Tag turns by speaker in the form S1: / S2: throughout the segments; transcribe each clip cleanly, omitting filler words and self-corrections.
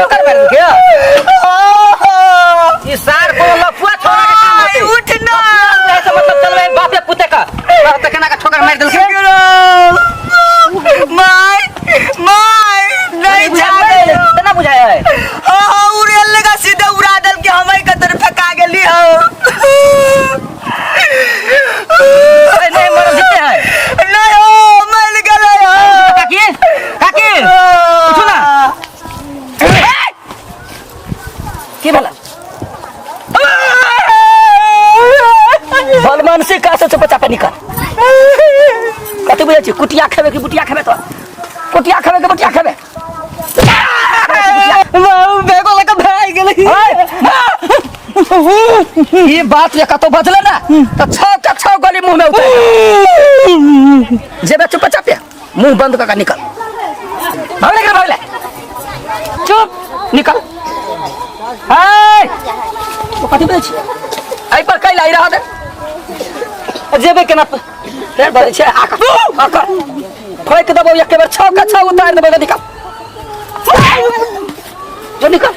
S1: ठोकर मार के ये सार को लफुआ छोड़ा के काम होते
S2: उठ ना
S1: ऐसा मतलब चल रहे बाप या पुते का तो केना का ठोकर मार देलके
S2: माय नहीं जागे
S1: तना बुझाया है
S2: उड़े लगा सीधे उड़ा दल के हमई के तरफ फेंका गेली हो
S1: नहीं मर जीते हैं
S2: नहीं हो मर गेले हो
S1: काकी उठो ना की बोला बलमान से का से बचा पे निकल कते बुझे छी कुटिया खाबे कि बुटिया खाबे तो कुटिया खाबे कि बुटिया खाबे
S2: बेगो लगा भाई गेले
S1: ये बात ये कतो बजले ना तो छौ गली मुंह में उतर जेबे चुप पे मुंह बंद करके निकल भागले चुप निकल हाय तो कथि बोल छी आई पर कई लाई रहा दे जेबे केना फेर बोले छे आका ठोक देबो एक बार छौ उतार देबो निकल जो निकल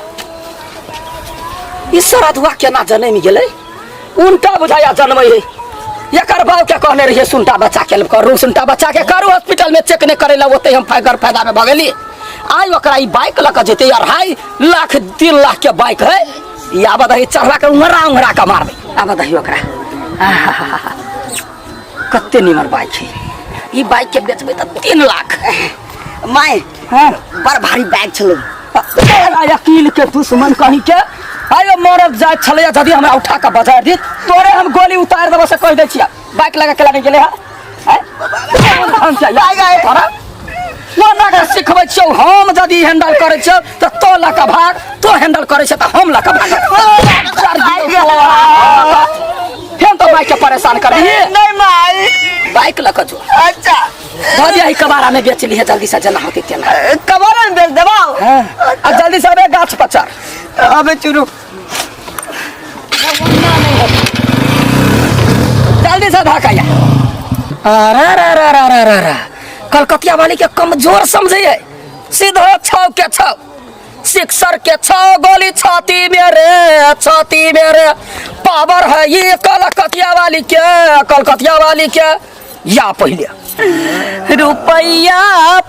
S1: इस सरधुआ केना जन्म गेलै उल्टा बुझाया जन्म है एकर बाव के कहने रहिए सुनता बच्चा के करू सुनता बच्चा के करू हॉस्पिटल में चेक नहीं करे ला ओते हम फायदा में भगेली आई ओकरा ई बाइक लक जेते 2.5 लाख 3 लाख के बाइक है या बदही चढ़वा के उंगरा का मार दे आ बदही ओकरा कत्ते निमर बाइक है ई बाइक के बेचबे त 3 लाख
S2: माय
S1: हां
S2: बड़ भारी बैग छलो
S1: अकील के दुश्मन कहीं के आयो मरद जाय छले जदी हमरा उठा के बजा दी तोरे हम गोली उतार देबो से कह दे छिया बाइक लगा के लाने गेले है हम चाहिए तोरा कोना के सिखबै छौ हम जदी हैंडल करे छौ त तो लका भाग तो हैंडल करे छ त हम लका भाग हम तो बाइक के परेशान कर
S2: नहीं माय
S1: बाइक लका जो
S2: अच्छा
S1: धरिया ही कबारा में बेच ली है जल्दी से जना होके केना
S2: कबारा में बेच देबो
S1: हां जल्दी से बे गाछ पचार
S2: अबे चुरू
S1: जल्दी से भागाया अरे कलकतिया वाली के कमजोर समझे है सीधा छौ के छौ सिक्सर के छौ गोली छाती मेरे पावर है ये कलकतिया वाली के या पहले रुपया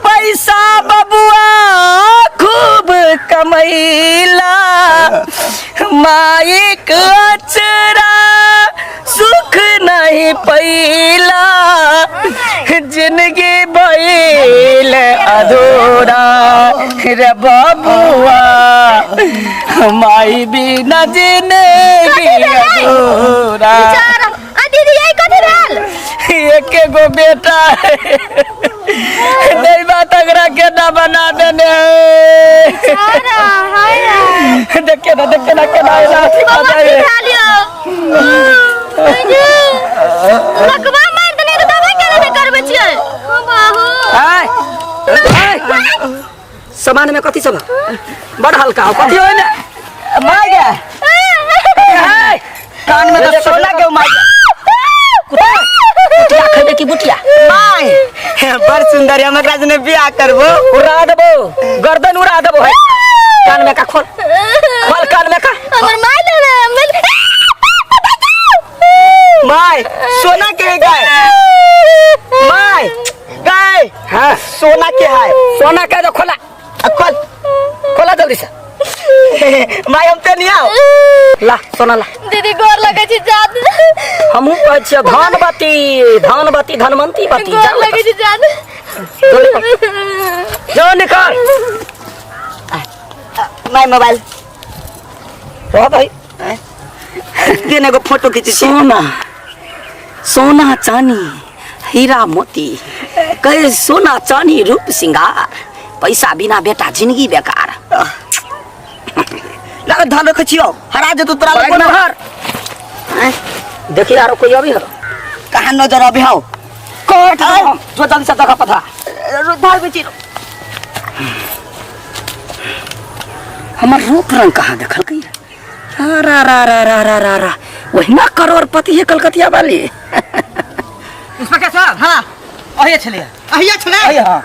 S1: पैसा बबुआ खूब कमैला माइक अचरा सुख नहीं पैला जिंदगी भइल अधूरा रे बबुआ माई बिना जिंदगी अधूरा
S3: दीदी यही कथी भेल
S1: एक गो बेटा है नहीं बात अगरा के ना बना देने देखे ना केना रात बजाए
S3: लकवा मार देने तो दवा केना से करबे छियै बाहु
S1: हाय सामान में कथि सब बड़ हल्का कथि होय ने मार गे हाय कान में तो सोना के मार कुटिया खबे की बुटिया
S2: माय बड़ सुंदर हम एकरा जने बियाह करबो
S1: उड़ा देबो गर्दन उड़ा देबो है कान में का खोल कान में का
S3: हमर माय ले
S2: माय सोना के गाय माय गाय
S1: हां
S2: सोना के है
S1: सोना का जो खोला खोला जल्दी से
S2: माय हम ते नहीं आओ
S1: ला सोना ला
S3: दीदी गोर लगे छी जात
S1: हमहू कहै छियै धनवती धनवंती बती
S3: गोर लगे छी जात
S1: जो निकाल
S2: माय मोबाइल
S1: रो भाई
S2: देने को फोटो खींच
S1: सोना चांदी हीरा मोती कहे सोना चांदी रूप सिंगार पैसा बिना बेटा जिंदगी बेकार
S2: लगा धान रख छियो हरा जे तू तोरा को
S1: नहर देखि यार कोई अभी हरो
S2: कहां नजर अभी हाउ
S1: कोट हम जो जल्दी से जगह पथा
S2: धार बेची
S1: हमर रूप रंग कहां देखल कई रा वही ना करोड़पति है कलकतिया वाली
S2: इंस्पेक्टर साहब हां अहिया छले हां
S1: हां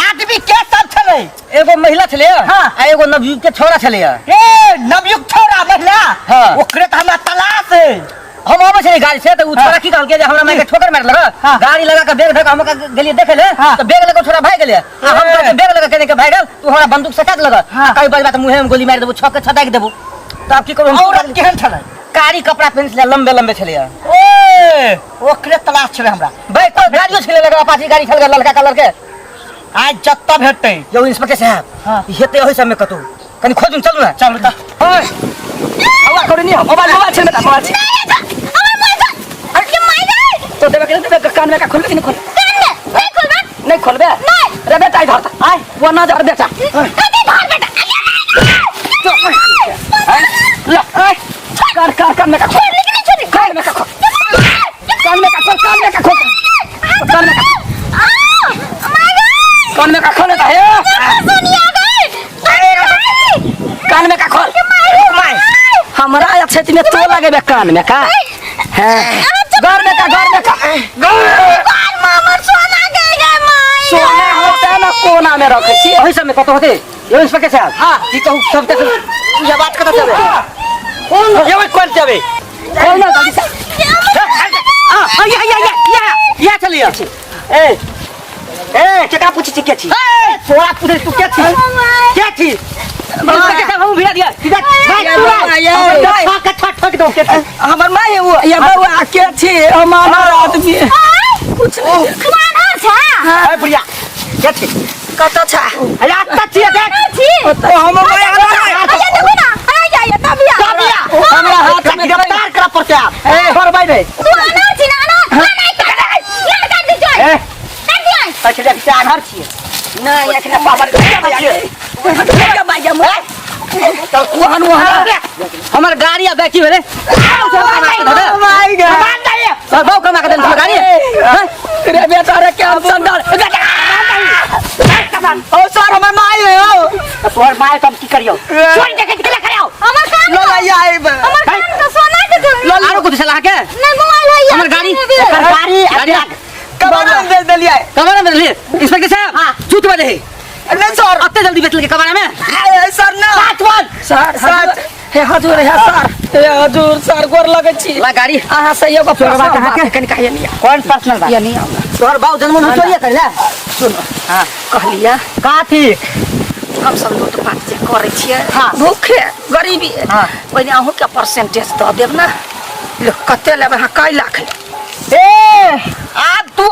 S2: आदमी के सब छले
S4: एगो महिला छले
S2: हाँ।
S4: आ एगो नवयुवक के छोरा छले
S2: ए नवयुवक छोरा महिला
S4: हाँ।
S2: ओकरे त हमरा तलाश है।
S4: हम आवे छले गाड़ी से तो उ छोरा की कहल के जे हमरा माई के ठोकर मार लगा
S2: हाँ।
S4: गाड़ी लगा के बैग धक हम गेलिए देखे ले
S2: हाँ।
S4: तो बैग लगा छोरा भाग गेले आ हम
S2: ए।
S4: तो बैग लगा केने के भाग गेल तू हमरा बंदूक से काट लगा
S2: हाँ।
S4: कई बार बात मुंह में गोली मार देबो छक के छटाक देबो तो अब की करू
S2: औरत केहन छले?
S4: कारी कपड़ा पहन छले लंबे लंबे छले
S2: ए ओकरे तलाश छले हमरा।
S4: भाई कोई गाड़ियो छले लगा अपाची गाड़ी छल ललका कलर के
S2: आज जत्ता भेटतै
S4: यो इंस्पेक्टर साहब
S2: हाँ।
S4: हेते ओहि समय कतौ कनी खोजून चलू ना
S2: चलू त।
S1: ओए हवा करू नहीं मोबाइल मोबाइल छे बेटा मोबाइल छे
S3: আমার মাই গো ये माई गई
S1: तो देबे कान में का खोल के नहीं खोल
S3: कान में नहीं खोलबा
S1: नहीं खोलबे
S3: नहीं।
S1: रे बेटा इधर आय वो ना जा बेटा
S3: कते धार बेटा
S1: ला आय कान में का खोल
S3: छोड़ लेकिन नहीं छोड़ी
S1: कान में का खोल कान में का खोल कान में का खोल कान में का कान में का खोल है
S3: सोनिया गई
S1: कान में का खोल हमरा अच्छे में तो लगे बे कान में का है घर में का
S3: कान मामा सोना गई गे माई
S1: सोना होता ना कोना में रखे छी
S4: ओहि समय कतौ होते यो इंस्पेक्टर साहब
S1: हां
S4: ई कहू सब तक
S1: ये बात करता चले कौन ये कौन चले कौन ना जल्दी से
S4: या चलिए
S1: ए केका पूछी के छी
S4: तोरा पूछे तू क्या छी क्या छी इंस्पेक्टर साहब हम भिड़ा दिया सीधा ठक दो के
S1: हमर माय वो ये बउआ के छी हमार आदमी कुछ
S3: कुमान हर छा
S4: ए बुढ़िया क्या छी
S1: कत छ
S4: अरे आता छी देख
S3: छी
S1: ओ हमर माय
S3: आया देखो ना आया तबिया
S1: हमरा हाथ में गिरफ्तार करा पड़ते आप ए घर भाई रे
S3: तू आना छी ना ना यार काट दे जोय
S1: ए
S3: काट दिया
S1: अच्छा देख चार हर छी नहीं एखने पावर क्या भाई हम तो वहन
S4: हमर गाड़ी आ बैठी भेले
S1: माय गॉड
S4: सर बाऊ कमा के देन गाड़ी
S1: रे बेटा रे क्या संदर ओ सर हमर माय हो
S4: तोहर माय तुम की करियो
S3: छोड़ दे के निकल खड़े हो हमर कान
S1: लो लाई आइब
S3: हमर कान का सोना के दे
S4: आरो कुछ सलाह के
S3: नहीं मोबाइल है यार
S4: हमर गाड़ी
S1: गाड़ी कबाड़ा में दे दिया
S4: कमरा में ले इंस्पेक्टर साहब झूठ बात है
S1: नहीं सर
S4: अत्ते जल्दी बेच ले कमरा में
S1: सर ना सर हे हजूर सर गोर लगे छी
S4: ला गाड़ी
S1: आहा से एगो
S4: छोड़वा
S1: बात
S4: कहाँ के?
S1: कनि कहिए नहीं
S4: कौन पर्सनल बात
S1: ये नहीं आउला
S4: तोहर बाऊ जन्म में चोरिया कर ले
S1: सुनो
S4: हां
S1: कहलिया
S4: का थी
S1: हम सब लूट पाट जे करे छिए
S4: हाँ।
S1: भूखे गरीबी
S4: हाँ।
S1: ओइने अहू के परसेंटेज द देब ना लो कते लेबे हां 1 लाख ले
S4: ए आप तू